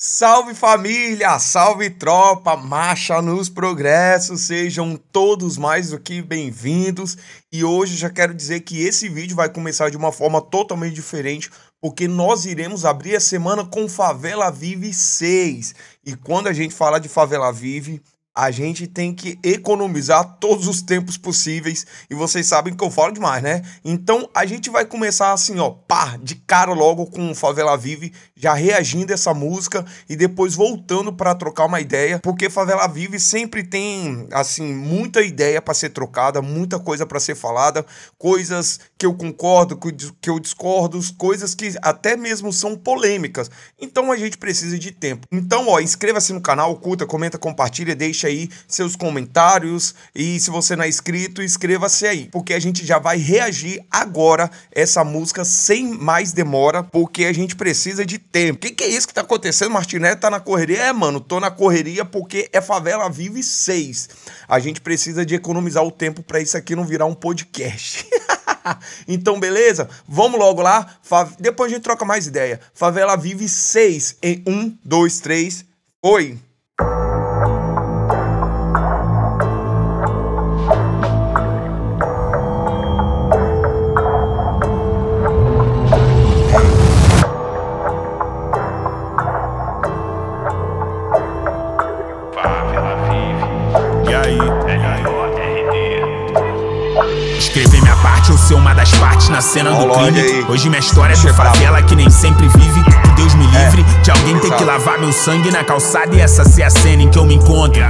Salve família, salve tropa, marcha nos progressos, sejam todos mais do que bem-vindos. E hoje já quero dizer que esse vídeo vai começar de uma forma totalmente diferente, porque nós iremos abrir a semana com Favela Vive 6. E quando a gente fala de Favela Vive, a gente tem que economizar todos os tempos possíveis. E vocês sabem que eu falo demais, né? Então a gente vai começar assim, ó, pá, de cara logo com Favela Vive, já reagindo a essa música e depois voltando para trocar uma ideia, porque Favela Vive sempre tem, assim, muita ideia para ser trocada, muita coisa para ser falada, coisas que eu concordo, que eu discordo, coisas que até mesmo são polêmicas. Então a gente precisa de tempo. Então, ó, inscreva-se no canal, curta, comenta, compartilha, deixa aí seus comentários e se você não é inscrito, inscreva-se aí, porque a gente já vai reagir agora essa música sem mais demora, porque a gente precisa de tempo. Que é isso que tá acontecendo? Martinelli tá na correria? É, mano, tô na correria porque é Favela Vive 6. A gente precisa de economizar o tempo pra isso aqui não virar um podcast. Então, beleza? Vamos logo lá. Depois a gente troca mais ideia. Favela Vive 6 em 1, 2, 3. Oi! Escrever minha parte ou ser uma das partes na cena do crime. Hoje minha história é de favela que nem sempre vive. Que Deus me livre de alguém ter que lavar meu sangue na calçada e essa ser a cena em que eu me encontro.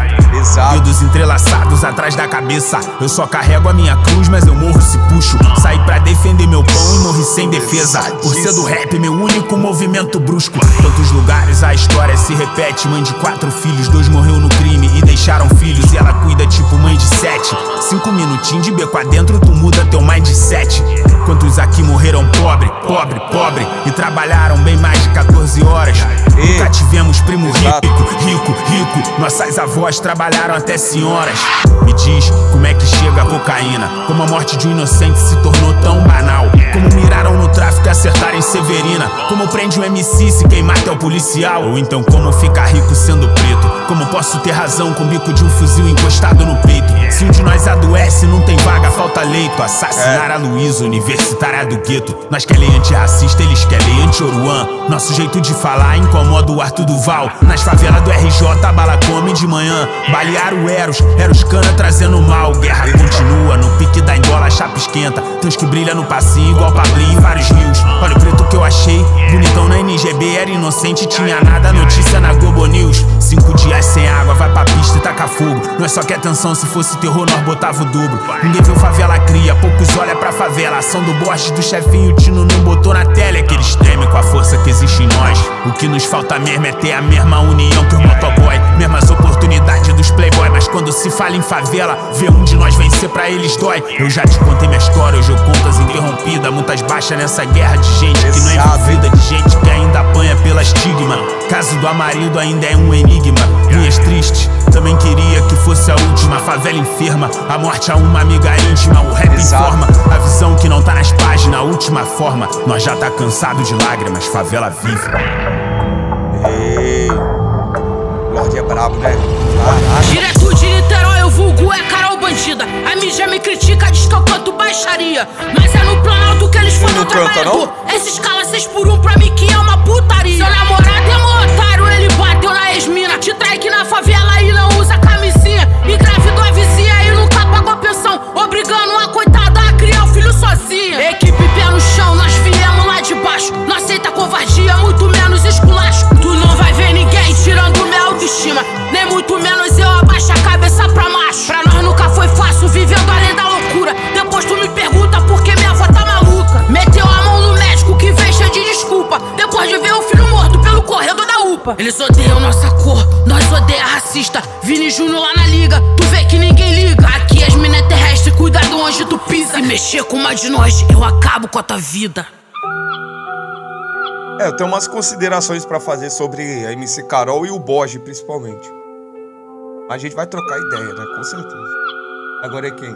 Dedos entrelaçados atrás da cabeça. Eu só carrego a minha cruz, mas eu morro se puxo. Saí pra defender meu pão e morri sem defesa. Por ser do rap, meu único movimento brusco. Tantos lugares a história se repete. Mãe de 4 filhos, 2 morreu no crime e deixaram filhos. E ela cuida tipo mãe de 7. 5 minutinhos de beco adentro, tu muda teu mindset. Quantos aqui morreram pobre, pobre, pobre e trabalharam bem mais de 14 horas. Nunca tivemos primo rico, rico, rico. Nossas avós trabalharam até senhoras. Me diz como é que chega a cocaína, como a morte de um inocente se tornou tão banal. Como miraram no tráfico e acertaram em Severina. Como prende um MC se queimar até o policial. Ou então como ficar rico sendo preto. Como posso ter razão com o bico de um fuzil encostado no peito. Se um de nós adoece, não tem vaga, falta leito. Assassinar a Luísa, universitária do gueto. Nós quer lei antirracista, eles querem anti-Oruan. Nosso jeito de falar incomoda o Arthur Duval. Nas favelas do RJ, a bala come de manhã. Balear o Eros cana trazendo mal. Guerra continua, no pique da Angola a chapa esquenta. Teus que brilha no passinho igual Pablinho em vários rios. Olha o preto que eu achei, bonitão na NGB. Era inocente, tinha nada, notícia na Globo News. 5 dias sem água, vai pra pista e taca fogo. Não é só que atenção, se fosse terror nós botava o dobro. Ninguém viu favela cria, poucos olha pra favela. Ação do Borges, do chefinho, o Tino não botou na tela. É que eles temem com a força que existe em nós. O que nos falta mesmo é ter a mesma união que o motoboy. Mesmas oportunidades dos playboy. Mas quando se fala em favela, ver um de nós vencer pra eles dói. Eu já te contei minha história, hoje eu conto as interrompidas. Muitas baixas nessa guerra de gente que não é envolvida, de gente que ainda apanha pela estigma. Caso do Amarildo ainda é um enigma. Linhas tristes, também queria que fosse a última. Favela enferma, a morte a uma amiga íntima. O rap informa, a visão que não tá nas páginas. A última forma, nós já tá cansado de lágrimas. Favela vive. Ei, Lorde é brabo, né? Direto de Niterói, o vulgo é Carol bandida. A mídia me critica, diz que eu canto baixaria. Mas é no Planalto que eles foram trabalhador. Essa escala 6 por 1 pra mim que é uma putaria. Seu namorado é um otário, ele bateu na ex-mina. Te trai aqui na favela e não usa camisinha. Engravidou a vizinha e nunca pagou pensão, obrigando uma coitada a criar o filho sozinha. Equipe pé no chão, nós viemos lá de baixo. Não aceita covardia, muito menos esculacho. Tu não vai ver ninguém tirando minha autoestima, nem muito menos eu abaixo a cabeça pra macho. Pra nós nunca foi fácil, vivendo além da loucura. Depois tu me pergunta por que minha avó tá maluca. Meteu a mão no médico que vem cheio de desculpa, depois de ver o filho morto pelo corredor da UPA. Eles odeiam nossa cor, nós odeia racista. Vini Júnior lá na liga, tu vê que ninguém liga. Aqui as mina é terrestre, cuidado onde tu pisa. Se mexer com uma de nós, eu acabo com a tua vida. Eu tenho umas considerações pra fazer sobre a MC Carol e o Borges, principalmente. Mas a gente vai trocar ideia, né? Com certeza. Agora é quem?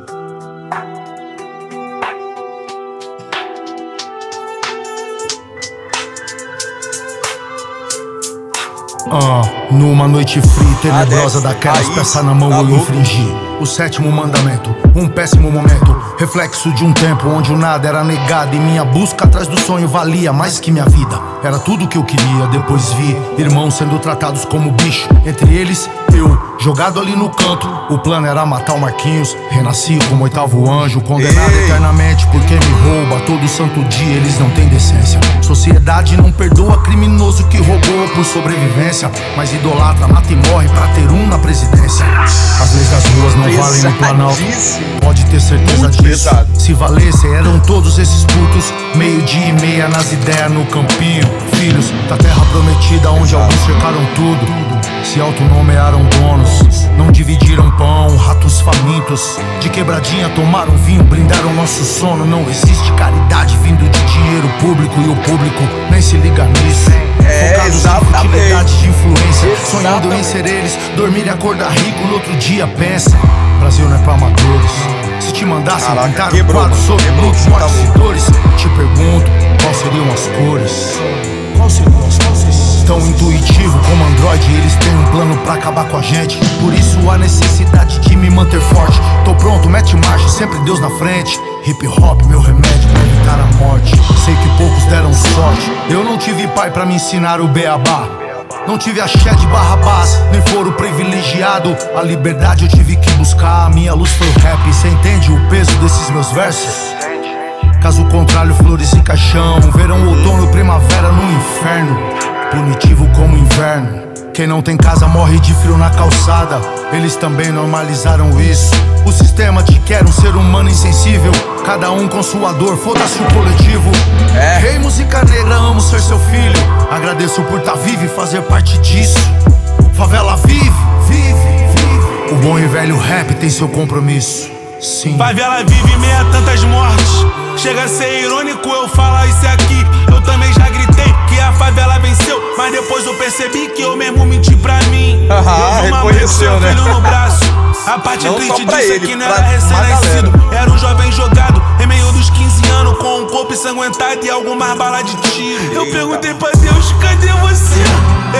Numa noite fria, tenebrosa daquelas, peça na mão eu infringi o 7º mandamento, um péssimo momento, reflexo de um tempo onde o nada era negado e minha busca atrás do sonho valia mais que minha vida. Era tudo o que eu queria, depois vi irmãos sendo tratados como bicho, entre eles eu, jogado ali no canto. O plano era matar o Marquinhos, renasci como 8º anjo, condenado eternamente porque me rouba todo santo dia, eles não têm decência. Sociedade não perdoa criminoso que roubou por sobrevivência, mas idolatra, mata e morre pra ter um na presidência. As leis das ruas não valem no Planalto, pode ter certeza disso. Se valessem eram todos esses putos, 12:30 nas ideias no campinho. Filhos da terra prometida onde alguns cercaram tudo, se autonomearam donos, não dividiram pão, ratos famintos. De quebradinha tomaram vinho, brindaram nosso sono. Não existe caridade vindo de dinheiro público e o público nem se liga nisso. Focados em futilidade de influência, sonhando em ser eles, dormir e acordar rico no outro dia, pensa. Brasil não é pra amadores. Se te mandassem pintar um quadro sobre lutos, mortes e dores, te pergunto, quais seriam as cores? Quais seriam as cores? Tão intuitivo como Android, eles têm um plano pra acabar com a gente. Por isso a necessidade de me manter forte. Tô pronto, mete marcha, sempre Deus na frente. Hip hop, meu remédio pra evitar a morte. Sei que poucos deram sorte. Eu não tive pai pra me ensinar o beabá. Não tive axé de Barrabás, nem foro privilegiado. A liberdade eu tive que buscar, a minha luz foi o rap. Cê entende o peso desses meus versos? Caso contrário, flores e caixão, verão, outono, primavera no inferno, punitivo como inverno. Quem não tem casa morre de frio na calçada, eles também normalizaram isso. O sistema te quer um ser humano insensível, cada um com sua dor, foda-se o coletivo. Rei música negra, amo ser seu filho, agradeço por tá vivo e fazer parte disso. Favela vive, vive, vive. O bom e velho rap tem seu compromisso. Sim. Favela vive meia a tantas mortes. Chega a ser irônico eu falar isso aqui. Eu também já gritei que a favela venceu, mas depois eu percebi que eu mesmo menti pra mim. Eu vi uma mãe com seu filho no braço. A parte triste disso é que não era recém-nascido, era um jovem jogado em meio dos 15 anos, com um corpo ensanguentado e algumas balas de tiro. Eu perguntei pra Deus, cadê você?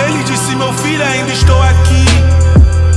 Ele disse, meu filho, ainda estou aqui.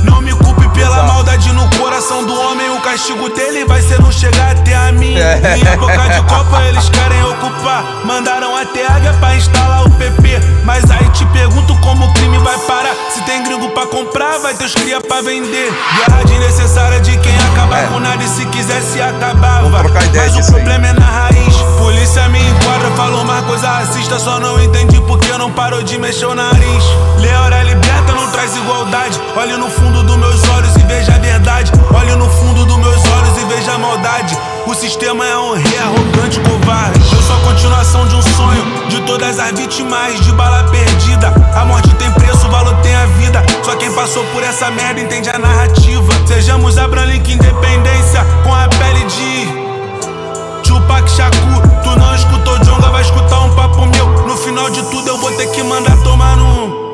Não me culpe pela maldade no coração do homem, o castigo dele vai ser não chegar até a mim. Minha boca de copa eles querem ocupar, mandaram até águia pra instalar o PP. Mas aí te pergunto como o crime vai parar. Se tem gringo pra comprar, vai ter os cria pra vender. Guerra desnecessária de quem acabar com nada, e se quisesse acabava. Mas o problema é na raiz. Polícia me enquadra, falou uma coisa racista, só não entendi porque não parou de mexer o nariz. Lei a hora liberta, não traz igualdade. Olhe no fundo dos meus olhos e veja a verdade. Olhe no fundo dos meus olhos e veja a maldade. O sistema é um rei arrogante, covarde. Eu sou a continuação de um sonho, de todas as vítimas de bala perdida. A morte tem preço, o valor tem a vida. Só quem passou por essa merda entende a narrativa. Sejamos Abraham Lincoln, independência com a pele de Tupac Shakur. Tu não escutou Djonga, vai escutar um papo meu. No final de tudo eu vou ter que mandar tomar no...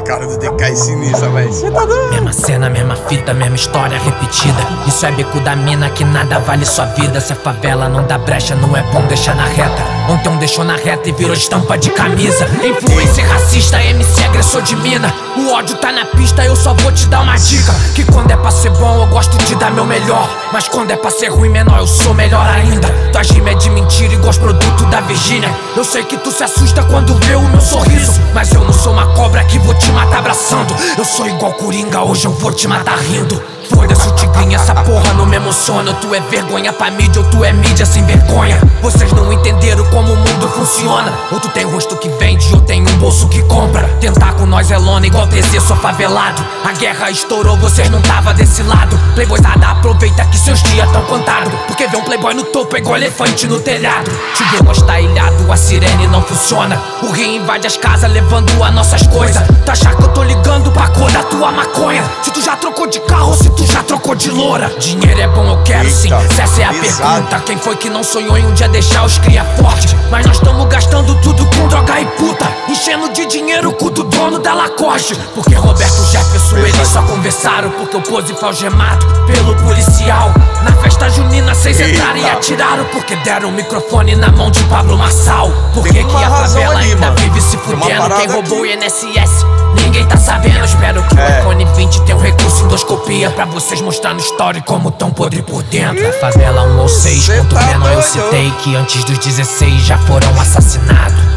Cara do DK é sinistra, velho. Você tá doido? Mesma cena, mesma fita, mesma história repetida. Isso é beco da mina que nada vale sua vida. Se a favela não dá brecha, não é bom deixar na reta. Ontem um deixou na reta e virou estampa de camisa. Influência racista, MC agressor de mina. O ódio tá na pista, eu só vou te dar uma dica. Que quando é pra ser bom eu gosto de dar meu melhor, mas quando é pra ser ruim, menor, eu sou melhor ainda. Tua rima é de mentira igual os produtos da Virgínia. Eu sei que tu se assusta quando vê o meu sorriso, mas eu não sou uma cobra que vou te matar abraçando. Eu sou igual Coringa, hoje eu vou te matar rindo. Foda-se o tigrinho, essa porra não me emociona. Tu é vergonha pra mídia ou tu é mídia sem vergonha. Vocês não entenderam como o mundo funciona. Ou tu tem rosto que vende ou tem um bolso que compra. Tentar com nós é lona igual TZ, sou favelado. A guerra estourou, vocês não tava desse lado. Playboyzada, aproveita que seus dias tão contados, porque ver um playboy no topo é igual elefante no telhado. Te vê gostar ilhado, a sirene não funciona. O rio invade as casas levando as nossas coisas. Tu achar que eu tô ligando pra cor da tua maconha? Se tu já trocou de carro, se tu já trocou de loura. Dinheiro é bom, eu quero sim, se essa é a pergunta quem foi que não sonhou em um dia deixar os cria forte. Mas nós tamo gastando tudo com droga e puta, enchendo de dinheiro o cu do dono da Lacoste. Porque Roberto Jefferson eles só conversaram porque o Pose foi algemado pelo policial. Na festa junina vocês entraram e atiraram porque deram o microfone na mão de Pablo Marçal. Por que que a favela ainda vive se fudendo? Quem roubou o INSS? Ninguém tá sabendo. Espero que o iPhone 20 tenha um recurso endoscopia pra vocês mostrar no story como tão podre por dentro. A favela 106, ponto menor eu citei que antes dos 16 já foram assassinados.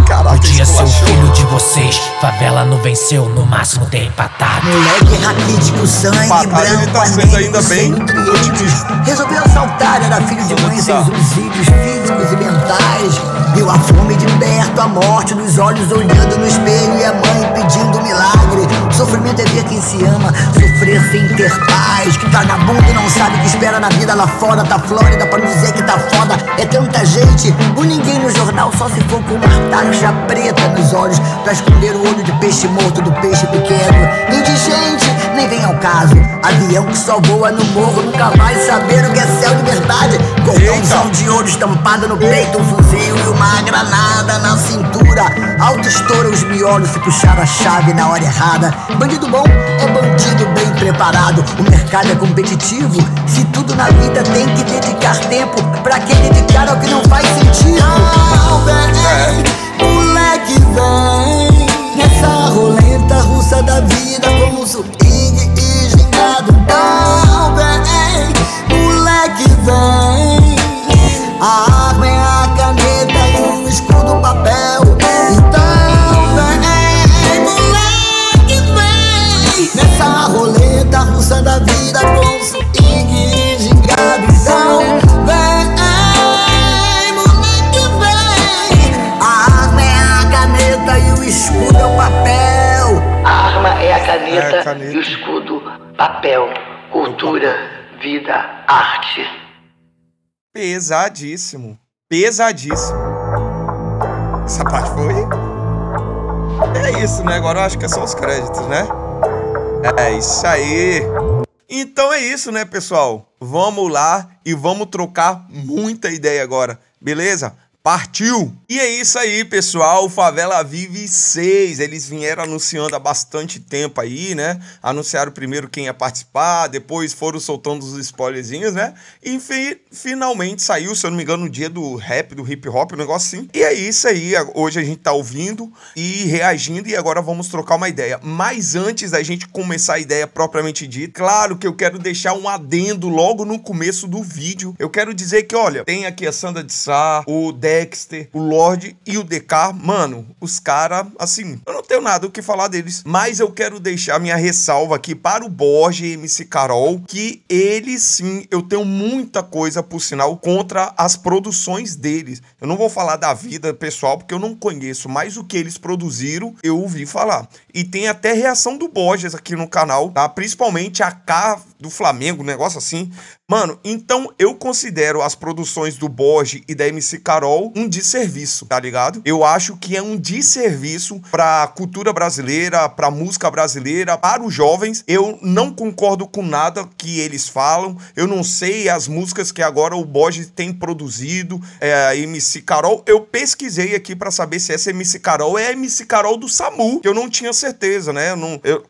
Podia ser o filho de vocês. Favela não venceu, no máximo tem empatado. Moleque raquítico, sangue branco, ele tá sendo ainda bem otimista. Resolveu assaltar, era filho de mãe sem subsídios físicos e mentais. Viu a fome de perto, a morte nos olhos, olhando no espelho e a mãe pedindo um milagre. Sofrimento é ver quem se ama, sofrer sem ter paz. Que vagabundo não sabe o que espera na vida lá fora. Tá Flórida pra não dizer que tá foda. É tanta gente, o ninguém no jornal, só se for com uma tarja preta nos olhos pra esconder o olho de peixe morto do peixe pequeno. Indigente, nem vem ao caso. Avião que só voa no morro, nunca vai saber o que é céu de verdade. Cordãozão de ouro estampado no peito, um fuzil e uma granada na cintura. Alto estoura os miolos se puxar a chave na hora errada. Bandido bom é bandido bem preparado. O mercado é competitivo. Se tudo na vida tem que dedicar tempo, pra que dedicar ao que não faz sentido? Moleque vem nessa roleta russa da vida com swing e gingado. Não vem, moleque vem. A arma é a caneta e o escudo o papel. Então vem, moleque vem nessa roleta russa da vida com swing e gingado. Então vem, moleque vem. A arma é a caneta e o escudo é o papel. A arma é a caneta e o escudo, papel, cultura, vida, arte. Pesadíssimo. Pesadíssimo. Essa parte foi? É isso, né? Agora eu acho que é só os créditos, né? É isso aí. Então é isso, né, pessoal? Vamos lá e vamos trocar muita ideia agora, beleza? Partiu! E é isso aí, pessoal, Favela Vive 6, eles vieram anunciando há bastante tempo aí, né? Anunciaram primeiro quem ia participar, depois foram soltando os spoilerzinhos, né? E finalmente saiu, se eu não me engano, no dia do rap, do hip hop, um negócio assim. E é isso aí, hoje a gente tá ouvindo e reagindo e agora vamos trocar uma ideia. Mas antes da gente começar a ideia propriamente dita, claro que eu quero deixar um adendo logo no começo do vídeo. Eu quero dizer que, olha, tem aqui a Sandra de Sá, o Dexter, o Lorde e o DK, mano, os caras, assim, eu não tenho nada o que falar deles, mas eu quero deixar minha ressalva aqui para o Borges e MC Carol, que eles sim, eu tenho muita coisa, por sinal, contra as produções deles. Eu não vou falar da vida pessoal, porque eu não conheço, mas o que eles produziram, eu ouvi falar. E tem até reação do Borges aqui no canal, tá? Principalmente a K do Flamengo, um negócio assim. Mano, então eu considero as produções do Borges e da MC Carol um desserviço, tá ligado? Eu acho que é um desserviço pra cultura brasileira, pra música brasileira, para os jovens. Eu não concordo com nada que eles falam. Eu não sei as músicas que agora o Borges tem produzido, a MC Carol. Eu pesquisei aqui pra saber se essa MC Carol é a MC Carol do SAMU, que eu não tinha certeza, né?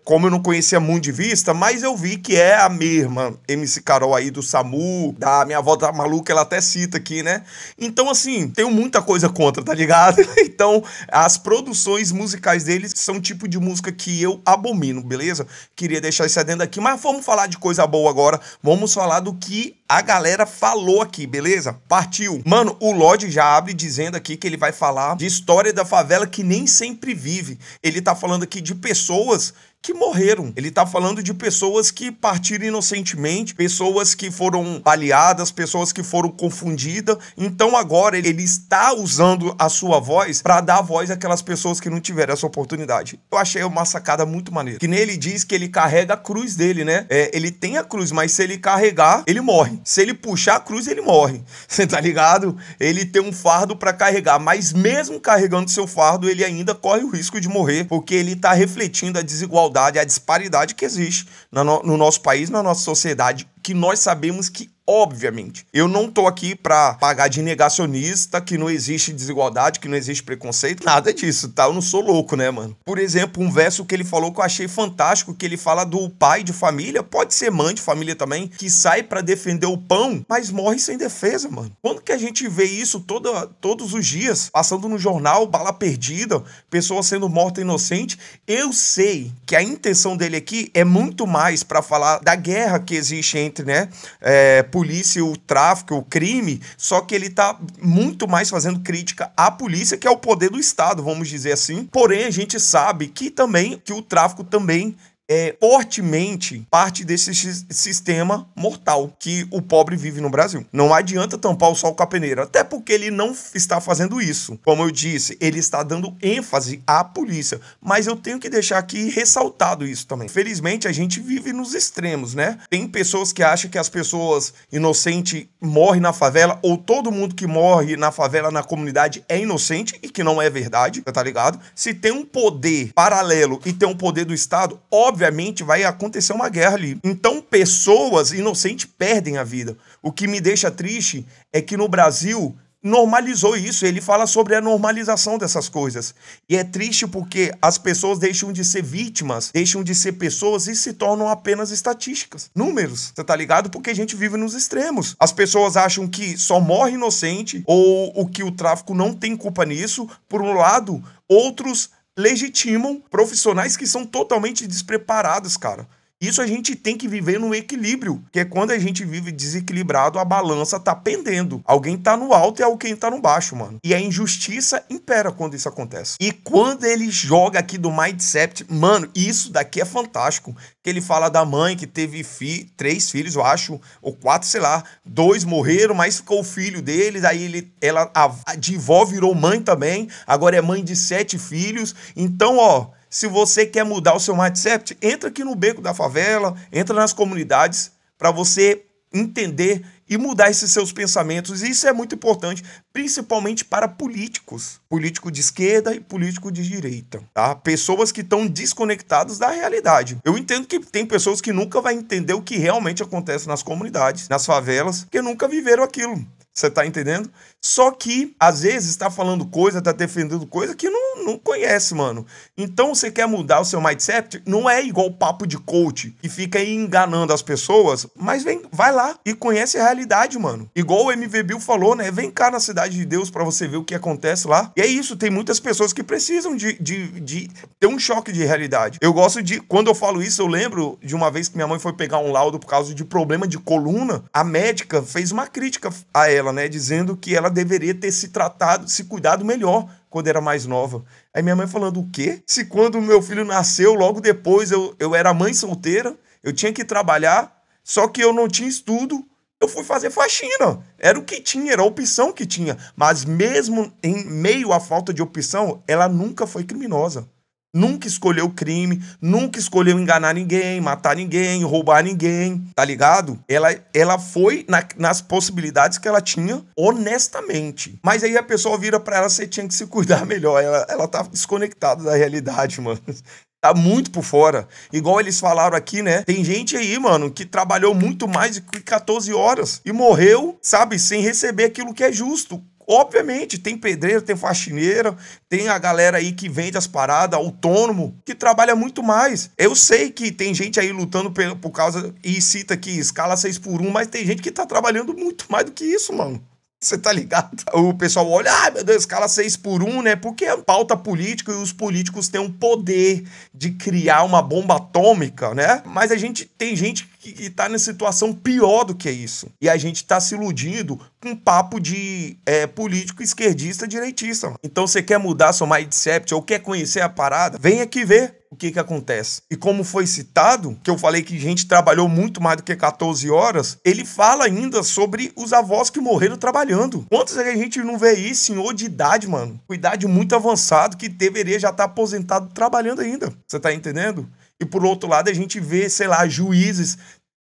Como eu não conhecia muito de vista, mas eu vi que é a mesma MC Carol aí do SAMU, da minha avó da maluca, ela até cita aqui, né? Então, assim, tenho muita coisa contra, tá ligado? Então, as produções musicais deles são um tipo de música que eu abomino, beleza? Queria deixar isso adendo aqui, mas vamos falar de coisa boa agora. Vamos falar do que a galera falou aqui, beleza? Partiu. Mano, o Lorde já abre dizendo aqui que ele vai falar de história da favela que nem sempre vive. Ele tá falando aqui de pessoas que morreram. Ele tá falando de pessoas que partiram inocentemente, pessoas que foram baleadas, pessoas que foram confundidas. Então agora ele está usando a sua voz para dar voz àquelas pessoas que não tiveram essa oportunidade. Eu achei uma sacada muito maneira. Que nem ele diz que ele carrega a cruz dele, né? Ele tem a cruz, mas se ele carregar, ele morre. Se ele puxar a cruz, ele morre. Você tá ligado? Ele tem um fardo para carregar, mas mesmo carregando seu fardo, ele ainda corre o risco de morrer, porque ele tá refletindo a desigualdade, a disparidade que existe no nosso país, na nossa sociedade, que nós sabemos que Obviamente. Eu não tô aqui pra pagar de negacionista, que não existe desigualdade, que não existe preconceito, nada disso, tá? Eu não sou louco, né, mano? Por exemplo, um verso que ele falou que eu achei fantástico, que ele fala do pai de família, pode ser mãe de família também, que sai pra defender o pão, mas morre sem defesa, mano. Quando que a gente vê isso todos os dias, passando no jornal, bala perdida, pessoa sendo morta inocente? Eu sei que a intenção dele aqui é muito mais pra falar da guerra que existe entre, né, polícia, o tráfico, o crime, só que ele tá muito mais fazendo crítica à polícia, que é o poder do Estado, vamos dizer assim. Porém, a gente sabe que o tráfico também é fortemente parte desse sistema mortal que o pobre vive no Brasil. Não adianta tampar o sol com a peneira, até porque ele não está fazendo isso. Como eu disse, ele está dando ênfase à polícia, mas eu tenho que deixar aqui ressaltado isso também. Felizmente, a gente vive nos extremos, né? Tem pessoas que acham que as pessoas inocentes morrem na favela, ou todo mundo que morre na favela, na comunidade, é inocente, e que não é verdade, tá ligado? Se tem um poder paralelo e tem um poder do Estado, obviamente vai acontecer uma guerra ali. Então, pessoas inocentes perdem a vida. O que me deixa triste é que no Brasil normalizou isso. Ele fala sobre a normalização dessas coisas. E é triste porque as pessoas deixam de ser vítimas, deixam de ser pessoas e se tornam apenas estatísticas. Números, você tá ligado? Porque a gente vive nos extremos. As pessoas acham que só morre inocente ou o que o tráfico não tem culpa nisso. Por um lado, outros legitimam profissionais que são totalmente despreparados, cara. Isso a gente tem que viver no equilíbrio, que é quando a gente vive desequilibrado, a balança tá pendendo. Alguém tá no alto e alguém tá no baixo, mano. E a injustiça impera quando isso acontece. E quando ele joga aqui do mindset, mano, isso daqui é fantástico. Que ele fala da mãe que teve 3 filhos, eu acho, ou 4, sei lá. 2 morreram, mas ficou o filho deles. Aí a de vó virou mãe também. Agora é mãe de 7 filhos. Então, ó, se você quer mudar o seu mindset, entra aqui no beco da favela, entra nas comunidades para você entender e mudar esses seus pensamentos. E isso é muito importante, principalmente para políticos. Político de esquerda e político de direita, tá? Pessoas que estão desconectadas da realidade. Eu entendo que tem pessoas que nunca vão entender o que realmente acontece nas comunidades, nas favelas, que nunca viveram aquilo. Você tá entendendo? Só que, às vezes, tá falando coisa, tá defendendo coisa que não conhece, mano. Então, você quer mudar o seu mindset? Não é igual o papo de coach, que fica aí enganando as pessoas, mas vai lá e conhece a realidade, mano. Igual o MV Bill falou, né? Vem cá na Cidade de Deus pra você ver o que acontece lá. E é isso, tem muitas pessoas que precisam de ter um choque de realidade. Eu gosto de... Quando eu falo isso, eu lembro de uma vez que minha mãe foi pegar um laudo por causa de problema de coluna. A médica fez uma crítica a ela, né? Dizendo que ela deveria ter se cuidado melhor quando era mais nova. Aí minha mãe falando, o quê? Se quando meu filho nasceu, logo depois eu era mãe solteira, eu tinha que trabalhar, só que eu não tinha estudo, eu fui fazer faxina. Era o que tinha, era a opção que tinha. Mas mesmo em meio à falta de opção, ela nunca foi criminosa. Nunca escolheu crime, nunca escolheu enganar ninguém, matar ninguém, roubar ninguém, tá ligado? Ela foi nas possibilidades que ela tinha, honestamente. Mas aí a pessoa vira pra ela, você tinha que se cuidar melhor. Ela tá desconectada da realidade, mano. Tá muito por fora. Igual eles falaram aqui, né? Tem gente aí, mano, que trabalhou muito mais de 14 horas e morreu, sabe, sem receber aquilo que é justo. Obviamente, tem pedreiro, tem faxineira, tem a galera aí que vende as paradas, autônomo, que trabalha muito mais. Eu sei que tem gente aí lutando por causa, e cita aqui, escala 6x1, mas tem gente que tá trabalhando muito mais do que isso, mano. Você tá ligado? O pessoal olha, meu Deus, escala 6x1, né? Porque é pauta política e os políticos têm um poder de criar uma bomba atômica, né? Mas tem gente que tá nessa situação pior do que isso. E a gente tá se iludindo com papo de político esquerdista, direitista. Então você quer mudar seu mindset ou quer conhecer a parada? Vem aqui ver o que acontece. E como foi citado, que eu falei que a gente trabalhou muito mais do que 14 horas, ele fala ainda sobre os avós que morreram trabalhando. Quantos a gente não vê isso, senhor de idade, mano? Com idade muito avançado, que deveria já estar aposentado trabalhando ainda. Você tá entendendo? E por outro lado, a gente vê, sei lá, juízes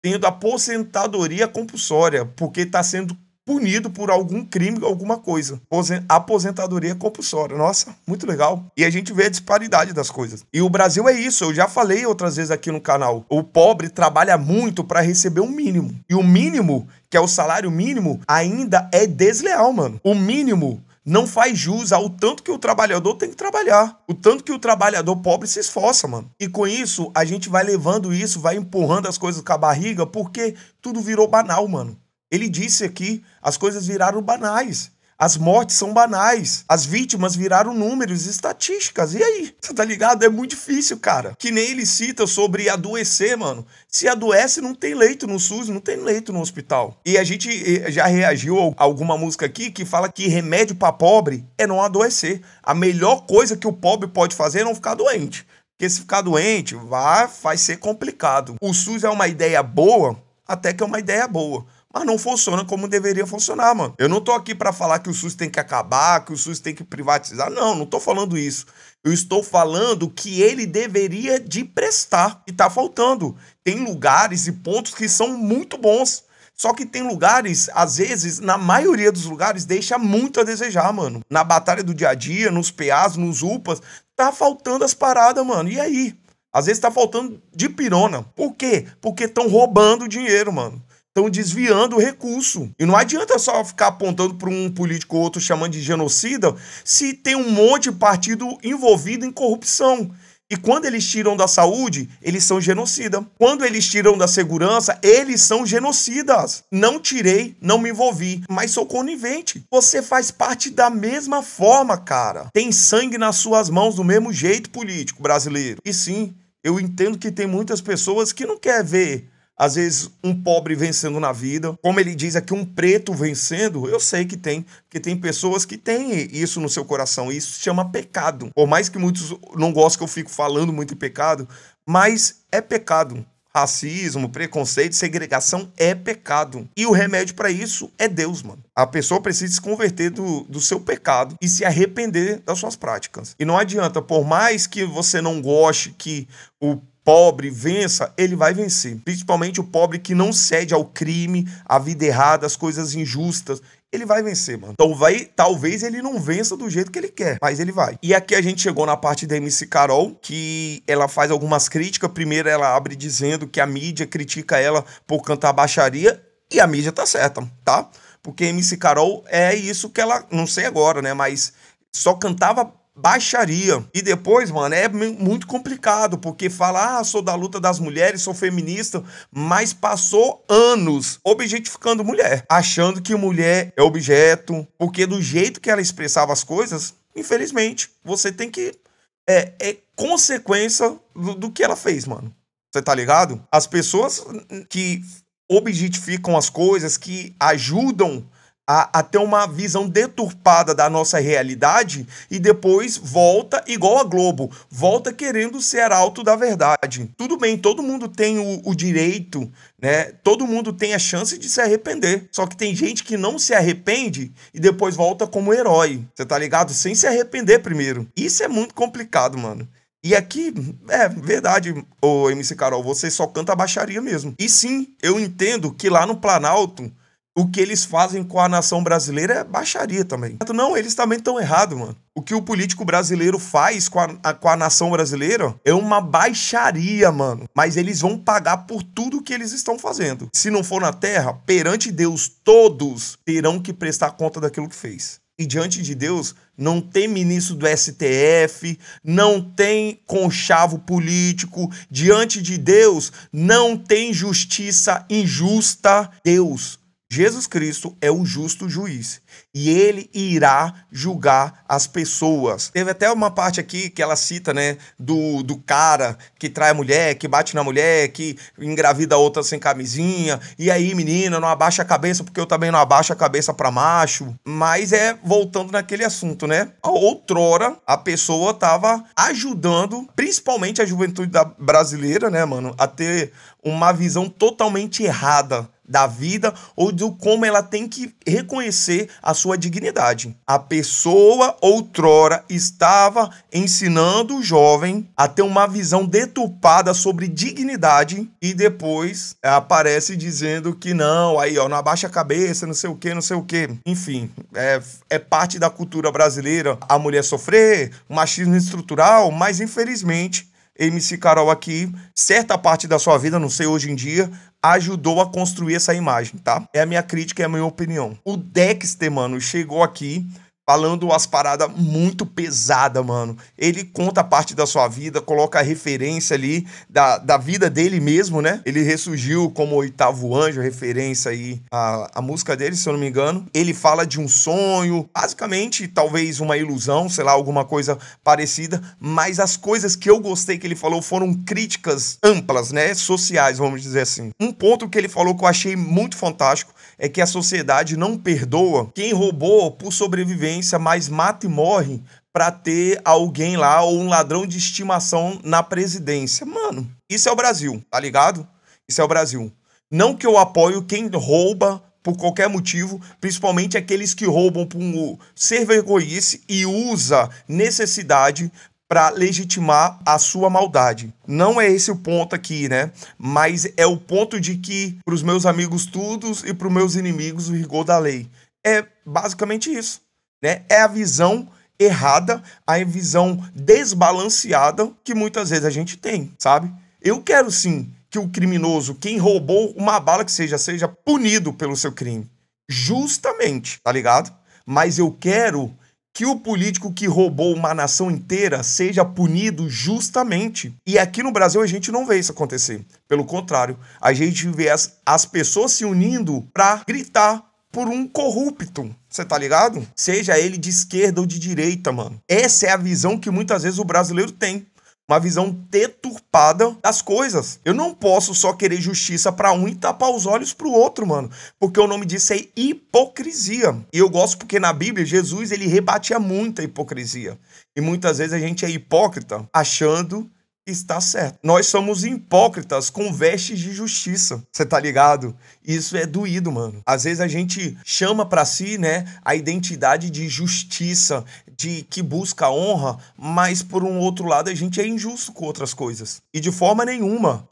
tendo aposentadoria compulsória, porque tá sendo punido por algum crime, alguma coisa. Aposentadoria compulsória. Nossa, muito legal. E a gente vê a disparidade das coisas. E o Brasil é isso, eu já falei outras vezes aqui no canal. O pobre trabalha muito para receber o mínimo. E o mínimo, que é o salário mínimo, ainda é desleal, mano. O mínimo não faz jus ao tanto que o trabalhador tem que trabalhar. O tanto que o trabalhador pobre se esforça, mano. E com isso, a gente vai levando isso, vai empurrando as coisas com a barriga, porque tudo virou banal, mano. Ele disse aqui, as coisas viraram banais. As mortes são banais. As vítimas viraram números, estatísticas. E aí? Você tá ligado? É muito difícil, cara. Que nem ele cita sobre adoecer, mano. Se adoece, não tem leito no SUS, não tem leito no hospital. E a gente já reagiu a alguma música aqui que fala que remédio pra pobre é não adoecer. A melhor coisa que o pobre pode fazer é não ficar doente. Porque se ficar doente, vai ser complicado. O SUS é uma ideia boa, até que é uma ideia boa. Mas não funciona como deveria funcionar, mano. Eu não tô aqui pra falar que o SUS tem que acabar, que o SUS tem que privatizar. Não tô falando isso. Eu estou falando que ele deveria de prestar. E tá faltando. Tem lugares e pontos que são muito bons. Só que tem lugares, às vezes, na maioria dos lugares, deixa muito a desejar, mano. Na batalha do dia a dia, nos PAs, nos UPAs, tá faltando as paradas, mano. E aí? Às vezes tá faltando de pirona. Por quê? Porque estão roubando dinheiro, mano. Estão desviando o recurso. E não adianta só ficar apontando para um político ou outro chamando de genocida se tem um monte de partido envolvido em corrupção. E quando eles tiram da saúde, eles são genocidas. Quando eles tiram da segurança, eles são genocidas. Não tirei, não me envolvi, mas sou conivente. Você faz parte da mesma forma, cara. Tem sangue nas suas mãos do mesmo jeito, político brasileiro. E sim, eu entendo que tem muitas pessoas que não querem ver às vezes um pobre vencendo na vida, como ele diz aqui, um preto vencendo. Eu sei que tem, porque tem pessoas que têm isso no seu coração, e isso se chama pecado. Por mais que muitos não gostem que eu fico falando muito em pecado, mas é pecado. Racismo, preconceito, segregação é pecado. E o remédio para isso é Deus, mano. A pessoa precisa se converter do seu pecado e se arrepender das suas práticas. E não adianta, por mais que você não goste que o pobre vença, ele vai vencer. Principalmente o pobre que não cede ao crime, à vida errada, às coisas injustas. Ele vai vencer, mano. Então talvez ele não vença do jeito que ele quer, mas ele vai. E aqui a gente chegou na parte da MC Carol, que ela faz algumas críticas. Primeiro ela abre dizendo que a mídia critica ela por cantar baixaria, e a mídia tá certa, tá? Porque a MC Carol é isso que ela, não sei agora, né, mas só cantava baixaria. E depois, mano, é muito complicado, porque fala, sou da luta das mulheres, sou feminista, mas passou anos objetificando mulher, achando que mulher é objeto, porque do jeito que ela expressava as coisas, infelizmente, você tem que... É consequência do que ela fez, mano. Você tá ligado? As pessoas que objetificam as coisas, que ajudam a ter uma visão deturpada da nossa realidade e depois volta igual a Globo, volta querendo ser alto da verdade. Tudo bem, todo mundo tem o direito, né? Todo mundo tem a chance de se arrepender. Só que tem gente que não se arrepende e depois volta como herói. Você tá ligado? Sem se arrepender primeiro. Isso é muito complicado, mano. E aqui, é verdade, ô MC Carol, você só canta baixaria mesmo. E sim, eu entendo que lá no Planalto, o que eles fazem com a nação brasileira é baixaria também. Não, eles também estão errados, mano. O que o político brasileiro faz com a nação brasileira é uma baixaria, mano. Mas eles vão pagar por tudo que eles estão fazendo. Se não for na terra, perante Deus, todos terão que prestar conta daquilo que fez. E diante de Deus, não tem ministro do STF, não tem conchavo político. Diante de Deus, não tem justiça injusta. Deus, Jesus Cristo, é o justo juiz e ele irá julgar as pessoas. Teve até uma parte aqui que ela cita, né, do cara que trai a mulher, que bate na mulher, que engravida a outra sem camisinha. E aí, menina, não abaixa a cabeça, porque eu também não abaixo a cabeça pra macho. Mas voltando naquele assunto, né? Outrora, a pessoa tava ajudando, principalmente a juventude brasileira, né, mano, a ter uma visão totalmente errada da vida ou do como ela tem que reconhecer a sua dignidade. A pessoa outrora estava ensinando o jovem a ter uma visão deturpada sobre dignidade e depois aparece dizendo que não, aí ó, não abaixa a cabeça, não sei o que, não sei o que. Enfim, é parte da cultura brasileira a mulher sofrer, o machismo estrutural, mas infelizmente MC Carol aqui, certa parte da sua vida, não sei hoje em dia, ajudou a construir essa imagem, tá? É a minha crítica, é a minha opinião. O Dexter, mano, chegou aqui falando umas paradas muito pesadas, mano. Ele conta a parte da sua vida, coloca a referência ali da vida dele mesmo, né? Ele ressurgiu como oitavo anjo, referência aí à música dele, se eu não me engano. Ele fala de um sonho, basicamente, talvez uma ilusão, sei lá, alguma coisa parecida. Mas as coisas que eu gostei que ele falou foram críticas amplas, né? Sociais, vamos dizer assim. Um ponto que ele falou que eu achei muito fantástico é que a sociedade não perdoa quem roubou por sobrevivência, mas mata e morre pra ter alguém lá ou um ladrão de estimação na presidência. Mano, isso é o Brasil, tá ligado? Isso é o Brasil. Não que eu apoio quem rouba por qualquer motivo, principalmente aqueles que roubam por ser vergonhice e usa necessidade para legitimar a sua maldade. Não é esse o ponto aqui, né? Mas é o ponto de que para os meus amigos todos e para os meus inimigos o rigor da lei. É basicamente isso, né? É a visão errada, a visão desbalanceada que muitas vezes a gente tem, sabe? Eu quero sim que o criminoso, quem roubou uma bala que seja punido pelo seu crime. Justamente, tá ligado? Mas eu quero que o político que roubou uma nação inteira seja punido justamente. E aqui no Brasil a gente não vê isso acontecer. Pelo contrário, a gente vê as pessoas se unindo pra gritar por um corrupto. Você tá ligado? Seja ele de esquerda ou de direita, mano. Essa é a visão que muitas vezes o brasileiro tem. Uma visão deturpada das coisas. Eu não posso só querer justiça pra um e tapar os olhos pro outro, mano. Porque o nome disso é hipocrisia. E eu gosto porque na Bíblia, Jesus, ele rebatia muita hipocrisia. E muitas vezes a gente é hipócrita achando que está certo. Nós somos hipócritas com vestes de justiça. Você tá ligado? Isso é doído, mano. Às vezes a gente chama pra si, né, a identidade de justiça, de que busca honra, mas por um outro lado a gente é injusto com outras coisas. E de forma nenhuma,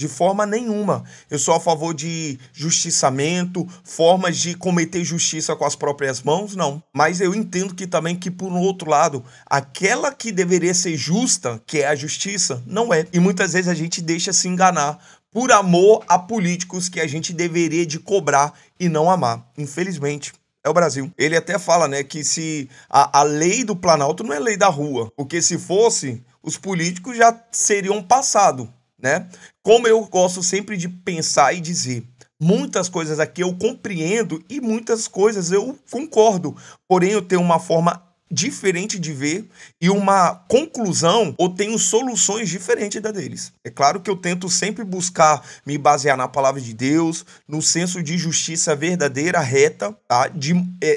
eu sou a favor de justiçamento, formas de cometer justiça com as próprias mãos, não. Mas eu entendo que também que por um outro lado, aquela que deveria ser justa, que é a justiça, não é. E muitas vezes a gente deixa se enganar por amor a políticos que a gente deveria de cobrar e não amar. Infelizmente. É o Brasil. Ele até fala, né, que se a lei do Planalto não é lei da rua, porque se fosse, os políticos já seriam passado, né? Como eu gosto sempre de pensar e dizer, muitas coisas aqui eu compreendo e muitas coisas eu concordo, porém eu tenho uma forma diferente de ver e uma conclusão ou tenho soluções diferentes da deles. É claro que eu tento sempre buscar me basear na palavra de Deus, no senso de justiça verdadeira, reta, tá?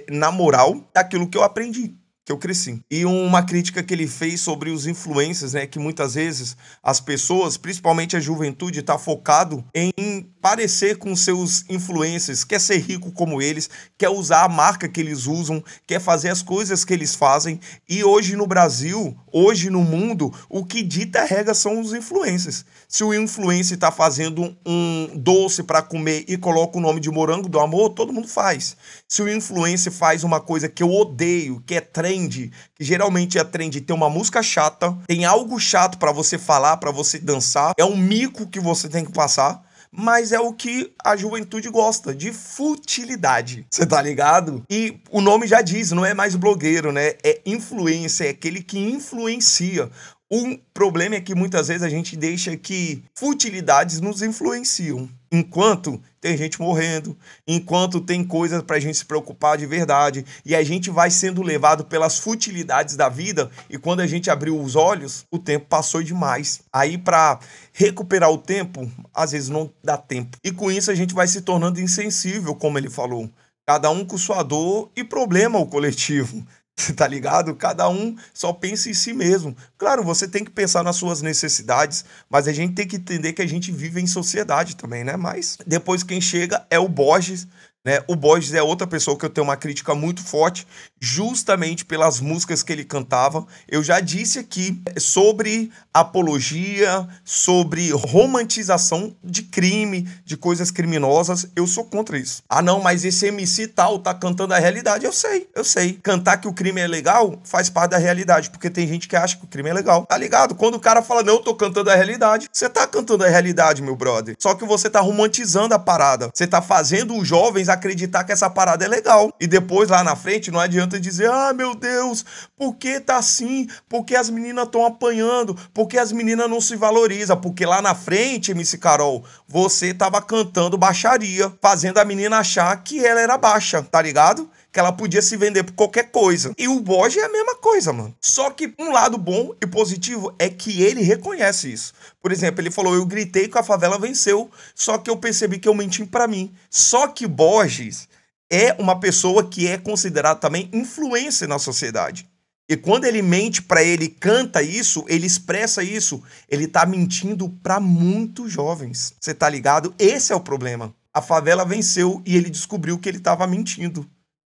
Na moral, daquilo que eu aprendi, que eu cresci. E uma crítica que ele fez sobre os influencers, né, que muitas vezes as pessoas, principalmente a juventude, tá focado em parecer com seus influencers, quer ser rico como eles, quer usar a marca que eles usam, quer fazer as coisas que eles fazem. E hoje no Brasil, hoje no mundo, o que dita a regra são os influencers. Se o influencer tá fazendo um doce para comer e coloca o nome de morango do amor, todo mundo faz. Se o influencer faz uma coisa que eu odeio, que é trend, que geralmente é trend, tem uma música chata, tem algo chato para você falar, para você dançar, é um mico que você tem que passar, mas é o que a juventude gosta, de futilidade. Você tá ligado? E o nome já diz, não é mais blogueiro, né? É influencer, é aquele que influencia. O problema é que muitas vezes a gente deixa que futilidades nos influenciam. Enquanto tem gente morrendo, enquanto tem coisas pra gente se preocupar de verdade, e a gente vai sendo levado pelas futilidades da vida, e quando a gente abriu os olhos, o tempo passou demais. Aí pra recuperar o tempo, às vezes não dá tempo. E com isso a gente vai se tornando insensível, como ele falou. Cada um com sua dor e problema o coletivo. Você tá ligado? Cada um só pensa em si mesmo. Claro, você tem que pensar nas suas necessidades, mas a gente tem que entender que a gente vive em sociedade também, né? Mas depois quem chega é o Borges, né? O Borges é outra pessoa que eu tenho uma crítica muito forte, justamente pelas músicas que ele cantava. Eu já disse aqui sobre apologia, sobre romantização de crime, de coisas criminosas. Eu sou contra isso. Ah, não, mas esse MC tal tá cantando a realidade. Eu sei. Cantar que o crime é legal faz parte da realidade, porque tem gente que acha que o crime é legal. Tá ligado? Quando o cara fala, não, eu tô cantando a realidade, você tá cantando a realidade, meu brother. Só que você tá romantizando a parada. Você tá fazendo os jovens acreditar que essa parada é legal. E depois, lá na frente, não adianta dizer, ah, meu Deus, por que tá assim? Por que as meninas estão apanhando? Por que as meninas não se valorizam? Porque lá na frente, MC Carol, você tava cantando baixaria, fazendo a menina achar que ela era baixa, tá ligado? Que ela podia se vender por qualquer coisa. E o Borges é a mesma coisa, mano. Só que um lado bom e positivo é que ele reconhece isso. Por exemplo, ele falou, eu gritei que a favela venceu, só que eu percebi que eu menti pra mim. Só que Borges é uma pessoa que é considerada também influência na sociedade. E quando ele mente pra ele, canta isso, ele expressa isso, ele tá mentindo pra muitos jovens. Você tá ligado? Esse é o problema. A favela venceu e ele descobriu que ele tava mentindo.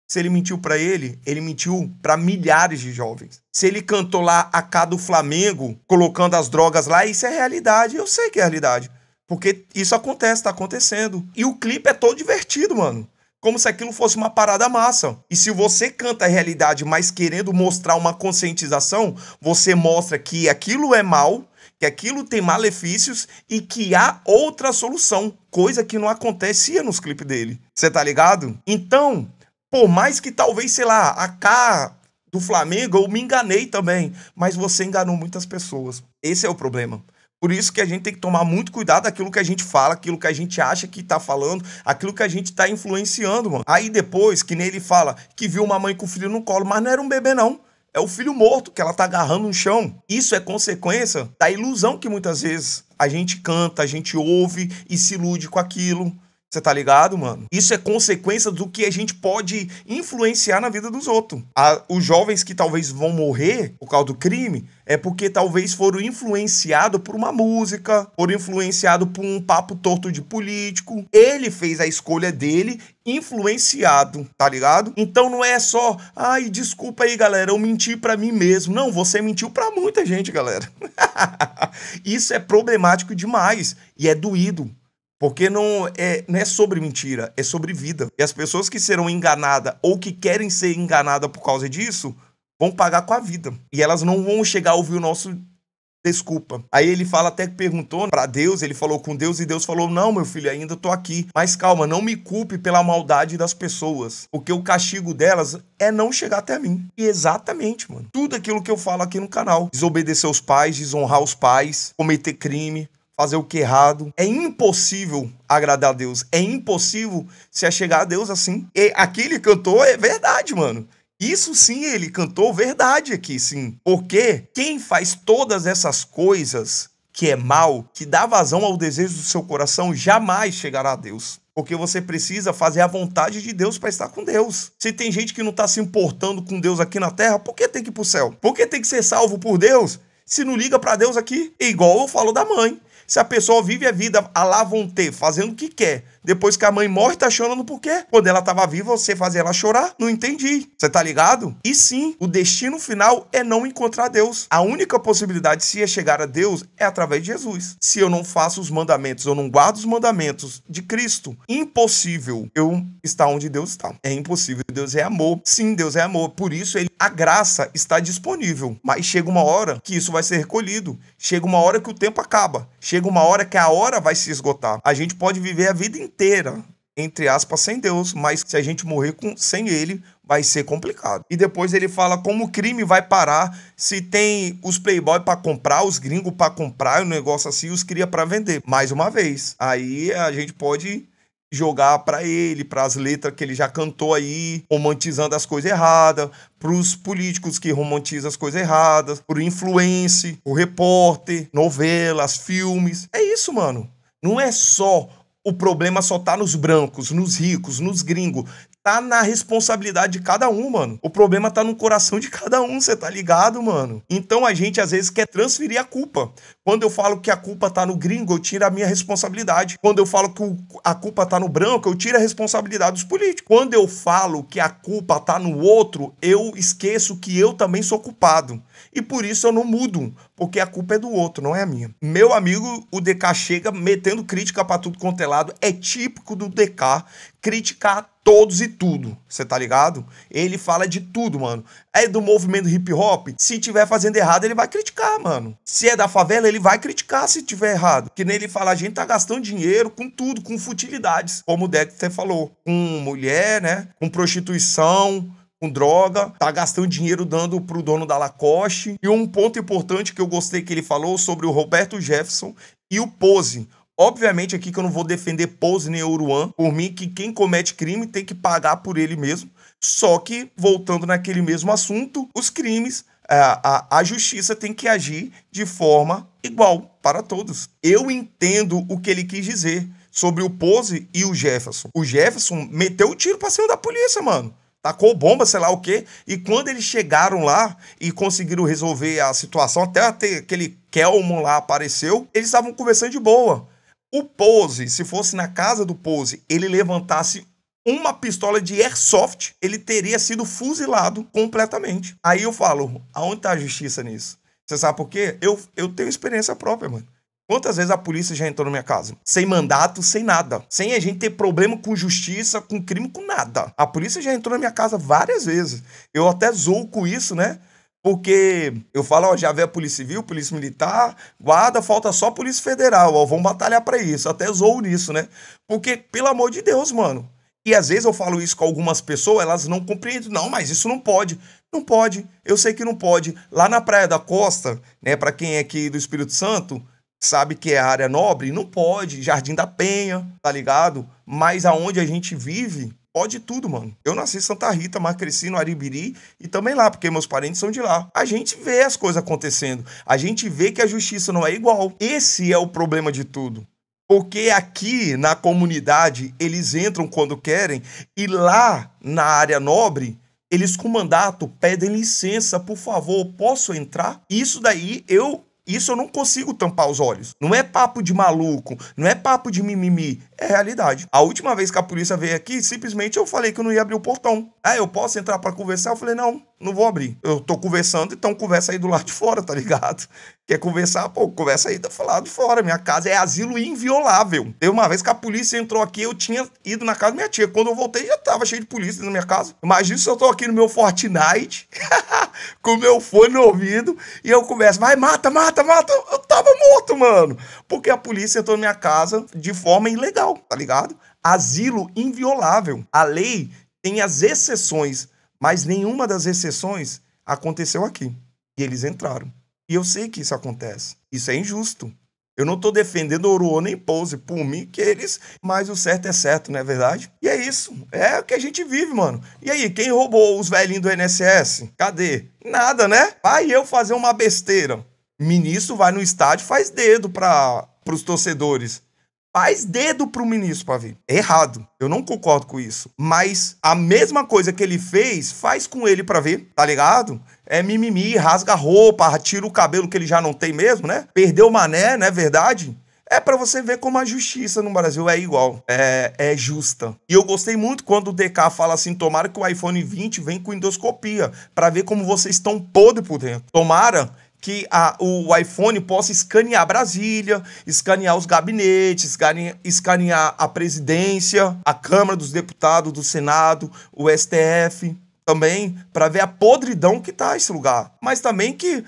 Se ele mentiu pra ele mentiu pra milhares de jovens. Se ele cantou lá a K do Flamengo, colocando as drogas lá, isso é realidade. Eu sei que é realidade. Porque isso acontece, tá acontecendo. E o clipe é todo divertido, mano. Como se aquilo fosse uma parada massa. E se você canta a realidade, mas querendo mostrar uma conscientização, você mostra que aquilo é mal, que aquilo tem malefícios e que há outra solução. Coisa que não acontecia nos clipes dele. Você tá ligado? Então, por mais que talvez, sei lá, a K do Flamengo, eu me enganei também. Mas você enganou muitas pessoas. Esse é o problema. Por isso que a gente tem que tomar muito cuidado daquilo que a gente fala, aquilo que a gente acha que tá falando, aquilo que a gente tá influenciando, mano. Aí depois, que nem ele fala que viu uma mãe com o filho no colo, mas não era um bebê, não. É o filho morto que ela tá agarrando no chão. Isso é consequência da ilusão que muitas vezes a gente canta, a gente ouve e se ilude com aquilo. Você tá ligado, mano? Isso é consequência do que a gente pode influenciar na vida dos outros. Os jovens que talvez vão morrer por causa do crime é porque talvez foram influenciados por uma música, foram influenciados por um papo torto de político. Ele fez a escolha dele influenciado, tá ligado? Então não é só, ai, desculpa aí, galera, eu menti pra mim mesmo. Não, você mentiu pra muita gente, galera. Isso é problemático demais e é doído. Porque não é sobre mentira, é sobre vida. E as pessoas que serão enganadas ou que querem ser enganadas por causa disso, vão pagar com a vida. E elas não vão chegar a ouvir o nosso desculpa. Aí ele fala, até que perguntou pra Deus, ele falou com Deus e Deus falou, não, meu filho, ainda tô aqui. Mas calma, não me culpe pela maldade das pessoas. Porque o castigo delas é não chegar até mim. E exatamente, mano. Tudo aquilo que eu falo aqui no canal. Desobedecer os pais, desonrar os pais, cometer crime, fazer o que é errado. É impossível agradar a Deus. É impossível se achegar a Deus assim. E aqui ele cantou, é verdade, mano. Isso sim, ele cantou verdade aqui, sim. Porque quem faz todas essas coisas que é mal, que dá vazão ao desejo do seu coração, jamais chegará a Deus. Porque você precisa fazer a vontade de Deus para estar com Deus. Se tem gente que não está se importando com Deus aqui na terra, por que tem que ir pro céu? Por que tem que ser salvo por Deus se não liga para Deus aqui? É igual eu falo da mãe. Se a pessoa vive a vida à la vontade, fazendo o que quer, depois que a mãe morre, tá chorando por quê? Quando ela tava viva, você fazia ela chorar? Não entendi. Você tá ligado? E sim, o destino final é não encontrar Deus. A única possibilidade, se é chegar a Deus, é através de Jesus. Se eu não faço os mandamentos, eu não guardo os mandamentos de Cristo, impossível eu estar onde Deus está. É impossível. Deus é amor. Sim, Deus é amor. Por isso, a graça está disponível. Mas chega uma hora que isso vai ser recolhido. Chega uma hora que o tempo acaba. Chega uma hora que a hora vai se esgotar. A gente pode viver a vida inteira, entre aspas, sem Deus, mas se a gente morrer sem ele, vai ser complicado. E depois ele fala como o crime vai parar se tem os playboy pra comprar, os gringos pra comprar, um negócio assim, os cria pra vender. Mais uma vez, aí a gente pode jogar pra ele, pras letras que ele já cantou aí, romantizando as coisas erradas, pros políticos que romantizam as coisas erradas, pro influencer, o repórter, novelas, filmes. É isso, mano. Não é só... O problema só tá nos brancos, nos ricos, nos gringos. tá na responsabilidade de cada um, mano. O problema tá no coração de cada um, você tá ligado, mano? Então a gente às vezes quer transferir a culpa. Quando eu falo que a culpa tá no gringo, eu tiro a minha responsabilidade. Quando eu falo que a culpa tá no branco, eu tiro a responsabilidade dos políticos. Quando eu falo que a culpa tá no outro, eu esqueço que eu também sou culpado. E por isso eu não mudo, porque a culpa é do outro, não é a minha. Meu amigo, o DK chega metendo crítica pra tudo quanto é lado. É típico do DK criticar todos e tudo, você tá ligado? Ele fala de tudo, mano. É do movimento hip hop, se tiver fazendo errado, ele vai criticar, mano. Se é da favela, ele vai criticar se tiver errado. Que nem ele fala, a gente tá gastando dinheiro com tudo, com futilidades. Como o Dexter falou, com mulher, né? Com prostituição, com droga, tá gastando dinheiro dando pro dono da Lacoste. E um ponto importante que eu gostei que ele falou sobre o Roberto Jefferson e o Pose. Obviamente aqui que eu não vou defender Pose nem Oruan. Por mim que quem comete crime tem que pagar por ele mesmo. Só que, voltando naquele mesmo assunto, os crimes, a justiça tem que agir de forma igual para todos. Eu entendo o que ele quis dizer sobre o Pose e o Jefferson. O Jefferson meteu o tiro pra cima da polícia, mano. Tacou bomba, sei lá o quê. E quando eles chegaram lá e conseguiram resolver a situação, até aquele Kelmon lá apareceu, eles estavam conversando de boa. O Pose, se fosse na casa do Pose, ele levantasse uma pistola de airsoft, ele teria sido fuzilado completamente. Aí eu falo, aonde tá a justiça nisso? Você sabe por quê? Eu tenho experiência própria, mano. Quantas vezes a polícia já entrou na minha casa? Sem mandato, sem nada. Sem a gente ter problema com justiça, com crime, com nada. A polícia já entrou na minha casa várias vezes. Eu até zoo com isso, né? Porque eu falo, ó, já veio a Polícia Civil, Polícia Militar, guarda, falta só a Polícia Federal, ó, vamos batalhar pra isso. Até zoo nisso, né? Porque, pelo amor de Deus, mano. E às vezes eu falo isso com algumas pessoas, elas não compreendem. Não, mas isso não pode. Não pode. Eu sei que não pode. Lá na Praia da Costa, né, pra quem é aqui do Espírito Santo, sabe que é área nobre, não pode. Jardim da Penha, tá ligado? Mas aonde a gente vive, pode tudo, mano. Eu nasci em Santa Rita, mas cresci no Aribiri e também lá, porque meus parentes são de lá. A gente vê as coisas acontecendo. A gente vê que a justiça não é igual. Esse é o problema de tudo. Porque aqui na comunidade eles entram quando querem e lá na área nobre eles com mandato pedem licença, por favor, posso entrar? Isso eu não consigo tampar os olhos. Não é papo de maluco, não é papo de mimimi, é realidade. A última vez que a polícia veio aqui, simplesmente eu falei que eu não ia abrir o portão. Ah, eu posso entrar pra conversar? Eu falei, não vou abrir. Eu tô conversando, então conversa aí do lado de fora, tá ligado? Quer conversar? Pô, conversa aí do lado de fora. Minha casa é asilo inviolável. Teve uma vez que a polícia entrou aqui, eu tinha ido na casa da minha tia. Quando eu voltei, já tava cheio de polícia na minha casa. Imagina se eu tô aqui no meu Fortnite, com o meu fone no ouvido, e eu começo, vai, mata. Eu tava morto, mano. Porque a polícia entrou na minha casa de forma ilegal, tá ligado? Asilo inviolável. A lei tem as exceções, mas nenhuma das exceções aconteceu aqui. E eles entraram. E eu sei que isso acontece. Isso é injusto. Eu não tô defendendo Oruan nem Pose por mim, que eles... Mas o certo é certo, não é verdade? E é isso. É o que a gente vive, mano. E aí, quem roubou os velhinhos do INSS? Cadê? Nada, né? Vai eu fazer uma besteira. Ministro vai no estádio e faz dedo pros torcedores. Faz dedo pro ministro pra vir. É errado. Eu não concordo com isso. Mas a mesma coisa que ele fez, faz com ele pra ver, tá ligado? É mimimi, rasga a roupa, tira o cabelo que ele já não tem mesmo, né? Perdeu o mané, não é verdade? É pra você ver como a justiça no Brasil é igual. É justa. E eu gostei muito quando o DK fala assim, tomara que o iPhone 20 vem com endoscopia, pra ver como vocês estão podres por dentro. Tomara que o iPhone possa escanear Brasília, escanear os gabinetes, escanear a presidência, a Câmara dos Deputados, do Senado, o STF, também, para ver a podridão que tá esse lugar. Mas também que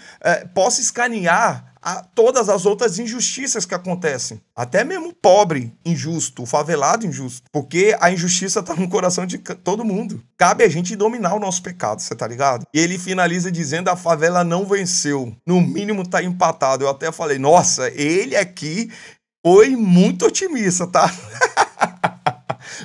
possa escanear todas as outras injustiças que acontecem. Até mesmo o pobre injusto, o favelado injusto. Porque a injustiça tá no coração de todo mundo. Cabe a gente dominar o nosso pecado, você tá ligado? E ele finaliza dizendo, a favela não venceu. No mínimo tá empatado. Eu até falei, nossa, ele aqui foi muito otimista, tá?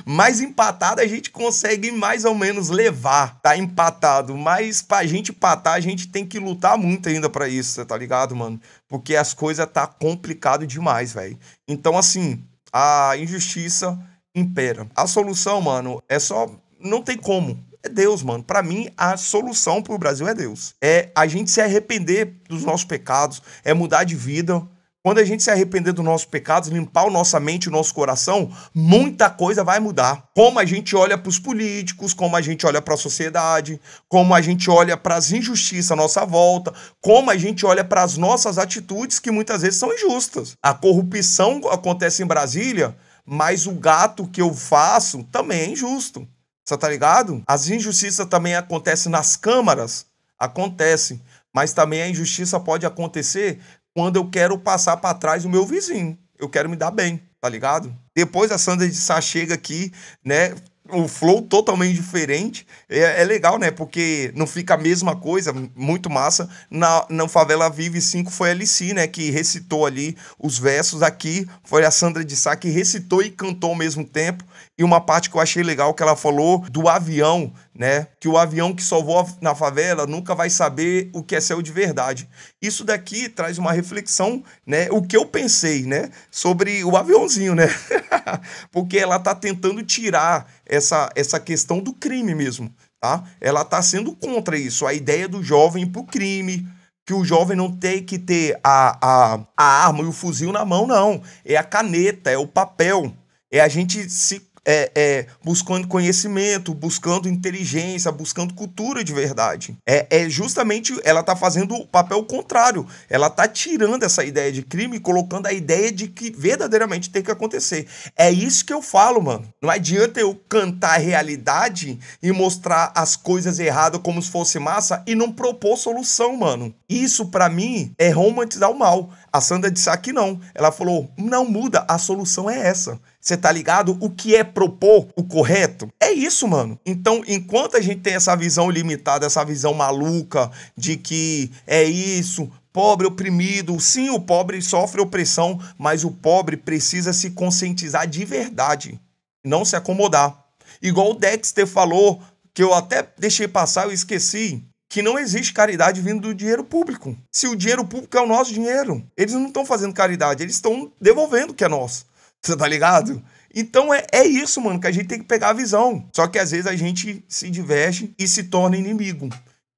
Mas empatado a gente consegue mais ou menos levar, tá empatado. Mas pra gente empatar, a gente tem que lutar muito ainda pra isso, você tá ligado, mano? Porque as coisas tá complicado demais, velho. Então, assim, a injustiça impera. A solução, mano, é só não tem como. É Deus, mano. Pra mim, a solução pro Brasil é Deus. É a gente se arrepender dos nossos pecados, é mudar de vida. Quando a gente se arrepender dos nossos pecados, limpar a nossa mente e o nosso coração, muita coisa vai mudar. Como a gente olha pros políticos, como a gente olha pra sociedade, como a gente olha pras injustiças à nossa volta, como a gente olha pras nossas atitudes que muitas vezes são injustas. A corrupção acontece em Brasília, mas o gato que eu faço também é injusto. Você tá ligado? As injustiças também acontecem nas câmaras, acontece, mas também a injustiça pode acontecer quando eu quero passar pra trás o meu vizinho. Eu quero me dar bem, tá ligado? Depois a Sandra de Sá chega aqui, né? O flow totalmente diferente. É legal, né? Porque não fica a mesma coisa, muito massa. Na Favela Vive 5 foi a Alici, né? Que recitou ali os versos. Aqui foi a Sandra de Sá que recitou e cantou ao mesmo tempo. E uma parte que eu achei legal que ela falou do avião, né? Que o avião que só voa na favela nunca vai saber o que é céu de verdade. Isso daqui traz uma reflexão, né? O que eu pensei, né? Sobre o aviãozinho, né? Porque ela tá tentando tirar essa questão do crime mesmo, tá? Ela tá sendo contra isso. A ideia do jovem ir pro crime, que o jovem não tem que ter a arma e o fuzil na mão, não. É a caneta, é o papel. É a gente se buscando conhecimento, buscando inteligência, buscando cultura de verdade. Justamente, ela tá fazendo o papel contrário. Ela tá tirando essa ideia de crime e colocando a ideia de que verdadeiramente tem que acontecer. É isso que eu falo, mano. Não adianta eu cantar a realidade e mostrar as coisas erradas como se fosse massa e não propor solução, mano. Isso, pra mim, é romantizar o mal. A Sandra disse aqui não. Ela falou, não muda, a solução é essa. Você tá ligado? O que é propor o correto? É isso, mano. Então, enquanto a gente tem essa visão limitada, essa visão maluca de que é isso, pobre oprimido, sim, o pobre sofre opressão, mas o pobre precisa se conscientizar de verdade, não se acomodar. Igual o Dexter falou, que eu até deixei passar, eu esqueci, que não existe caridade vindo do dinheiro público. Se o dinheiro público é o nosso dinheiro, eles não estão fazendo caridade, eles estão devolvendo o que é nosso. Você tá ligado? Então é isso, mano, que a gente tem que pegar a visão. Só que às vezes a gente se diverge e se torna inimigo.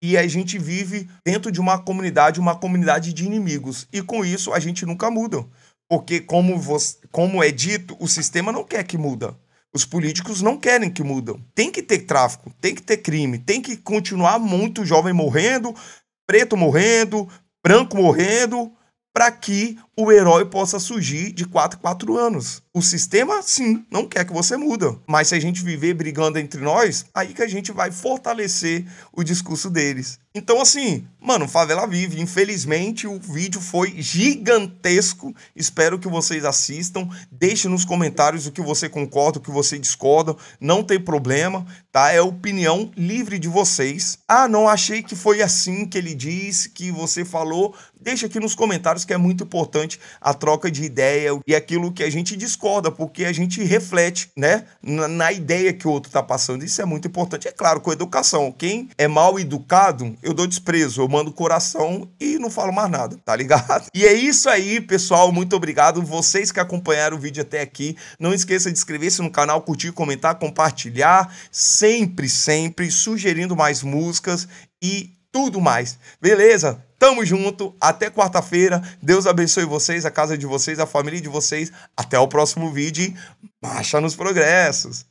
E a gente vive dentro de uma comunidade de inimigos. E com isso a gente nunca muda. Porque como é dito, o sistema não quer que muda. Os políticos não querem que mudam. Tem que ter tráfico, tem que ter crime, tem que continuar muito jovem morrendo, preto morrendo, branco morrendo, para que o herói possa surgir de 4 em 4 anos. O sistema, sim, não quer que você muda. Mas se a gente viver brigando entre nós, aí que a gente vai fortalecer o discurso deles. Então, assim, mano, Favela Vive. Infelizmente, o vídeo foi gigantesco. Espero que vocês assistam. Deixe nos comentários o que você concorda, o que você discorda. Não tem problema, tá? É opinião livre de vocês. Ah, não achei que foi assim que ele disse, que você falou. Deixa aqui nos comentários que é muito importante a troca de ideia e aquilo que a gente discorda, porque a gente reflete, né, na ideia que o outro tá passando. Isso é muito importante. É claro, com educação. Quem é mal educado, eu dou desprezo, eu mando coração e não falo mais nada, tá ligado? E é isso aí, pessoal. Muito obrigado. Vocês que acompanharam o vídeo até aqui, não esqueça de inscrever-se no canal, curtir, comentar, compartilhar. Sempre, sempre sugerindo mais músicas e tudo mais. Beleza? Tamo junto, até quarta-feira. Deus abençoe vocês, a casa de vocês, a família de vocês. Até o próximo vídeo. Marcha nos progressos.